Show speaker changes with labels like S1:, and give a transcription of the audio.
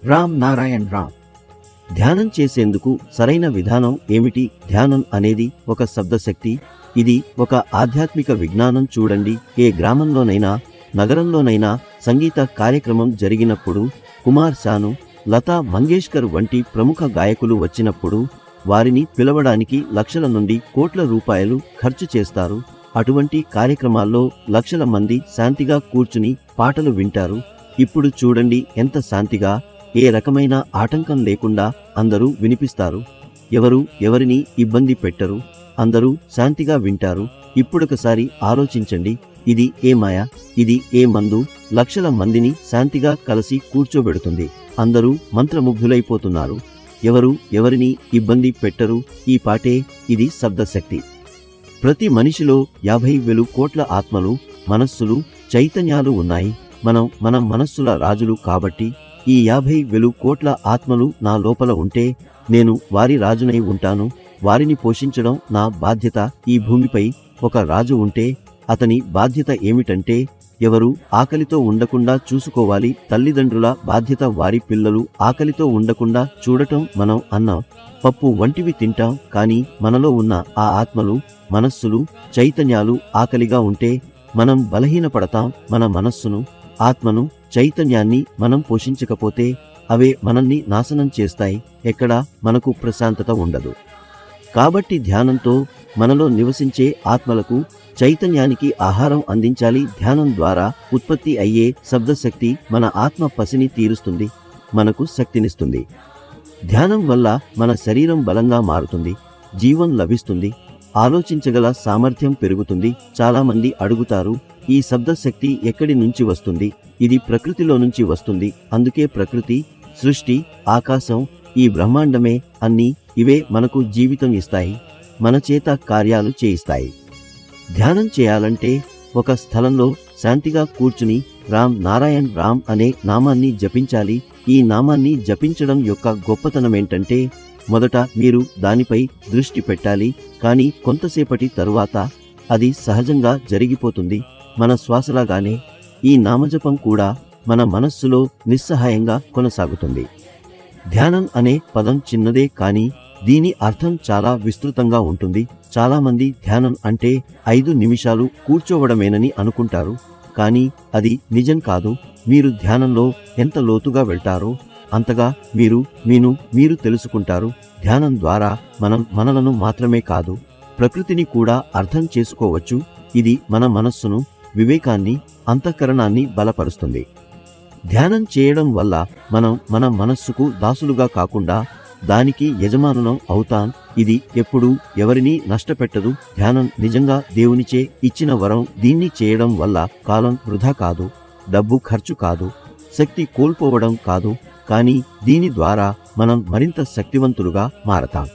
S1: రామ్ నారాయణ్ రామ్. ధ్యానం చేసేందుకు సరైన విధానం ఏమిటి? ధ్యానం అనేది ఒక శబ్దశక్తి. ఇది ఒక ఆధ్యాత్మిక విజ్ఞానం. చూడండి, ఏ గ్రామంలోనైనా నగరంలోనైనా సంగీత కార్యక్రమం జరిగినప్పుడు కుమార్ సాను, లతా మంగేష్కర్ వంటి ప్రముఖ గాయకులు వచ్చినప్పుడు వారిని పిలవడానికి లక్షల నుండి కోట్ల రూపాయలు ఖర్చు చేస్తారు. అటువంటి కార్యక్రమాల్లో లక్షల మంది శాంతిగా కూర్చుని పాటలు వింటారు. ఇప్పుడు చూడండి ఎంత శాంతిగా, ఏ రకమైన ఆటంకం లేకుండా అందరూ వినిపిస్తారు. ఎవరు ఎవరిని ఇబ్బంది పెట్టరు. అందరూ శాంతిగా వింటారు. ఇప్పుడొకసారి ఆలోచించండి, ఇది ఏ మాయ, ఇది ఏ మందు లక్షల మందిని శాంతిగా కలిసి కూర్చోబెడుతుంది. అందరూ మంత్రముగ్ధులైపోతున్నారు. ఎవరు ఎవరిని ఇబ్బంది పెట్టరు. ఈ పాటే, ఇది శబ్దశక్తి. ప్రతి మనిషిలో 50,000 కోట్ల ఆత్మలు, మనస్సులు, చైతన్యాలు ఉన్నాయి. మనం మన మనస్సుల రాజులు కాబట్టి ఈ 50,000 కోట్ల ఆత్మలు నా లోపల ఉంటే నేను వారి రాజునై ఉంటాను. వారిని పోషించడం నా బాధ్యత. ఈ భూమిపై ఒక రాజు ఉంటే అతని బాధ్యత ఏమిటంటే ఎవరు ఆకలితో ఉండకుండా చూసుకోవాలి. తల్లిదండ్రుల బాధ్యత వారి పిల్లలు ఆకలితో ఉండకుండా చూడటం. మనం అన్నం, పప్పు వంటివి తింటాం, కానీ మనలో ఉన్న ఆ ఆత్మలు, మనస్సులు, చైతన్యాలు ఆకలిగా ఉంటే మనం బలహీనపడతాం. మన మనస్సును, ఆత్మను, చైతన్యాన్ని మనం పోషించకపోతే అవే మనల్ని నాశనం చేస్తాయి. ఎక్కడా మనకు ప్రశాంతత ఉండదు. కాబట్టి ధ్యానంతో మనలో నివసించే ఆత్మలకు, చైతన్యానికి ఆహారం అందించాలి. ధ్యానం ద్వారా ఉత్పత్తి అయ్యే శబ్దశక్తి మన ఆత్మ పసిని తీరుస్తుంది, మనకు శక్తినిస్తుంది. ధ్యానం వల్ల మన శరీరం బలంగా మారుతుంది, జీవం లభిస్తుంది, ఆలోచించగల సామర్థ్యం పెరుగుతుంది. చాలామంది అడుగుతారు, ఈ శబ్దశక్తి ఎక్కడి నుంచి వస్తుంది? ఇది ప్రకృతిలో నుంచి వస్తుంది. అందుకే ప్రకృతి, సృష్టి, ఆకాశం, ఈ బ్రహ్మాండమే అన్నీ ఇవే మనకు జీవితం ఇస్తాయి, మన చేత కార్యాలు చేయిస్తాయి. ధ్యానం చేయాలంటే ఒక స్థలంలో శాంతిగా కూర్చుని రామ్ నారాయణ్ రామ్ అనే నామాన్ని జపించాలి. ఈ నామాన్ని జపించడం యొక్క గొప్పతనమేంటంటే మొదట మీరు దానిపై దృష్టి పెట్టాలి, కానీ కొంతసేపటి తరువాత అది సహజంగా జరిగిపోతుంది. మన శ్వాసలాగానే ఈ నామజపం కూడా మన మనస్సులో నిస్సహాయంగా కొనసాగుతుంది. ధ్యానం అనే పదం చిన్నదే, కానీ దీని అర్థం చాలా విస్తృతంగా ఉంటుంది. చాలామంది ధ్యానం అంటే 5 నిమిషాలు కూర్చోవడమేనని అనుకుంటారు, కానీ అది నిజం కాదు. మీరు ధ్యానంలో ఎంత లోతుగా వెళ్తారో అంతగా మీరు తెలుసుకుంటారు. ధ్యానం ద్వారా మనం మనలను మాత్రమే కాదు, ప్రకృతిని కూడా అర్థం చేసుకోవచ్చు. ఇది మన మనస్సును, వివేకాన్ని, అంతఃకరణాన్ని బలపరుస్తుంది. ధ్యానం చేయడం వల్ల మనం మన మనస్సుకు దాసులుగా కాకుండా దానికి యజమానులం అవుతాం. ఇది ఎప్పుడూ ఎవరినీ నష్టపెట్టదు. ధ్యానం నిజంగా దేవునిచే ఇచ్చిన వరం. దీన్ని చేయడం వల్ల కాలం వృధా కాదు, డబ్బు ఖర్చు కాదు, శక్తి కోల్పోవడం కాదు, కానీ దీని ద్వారా మనం మరింత శక్తివంతులుగా మారతాం.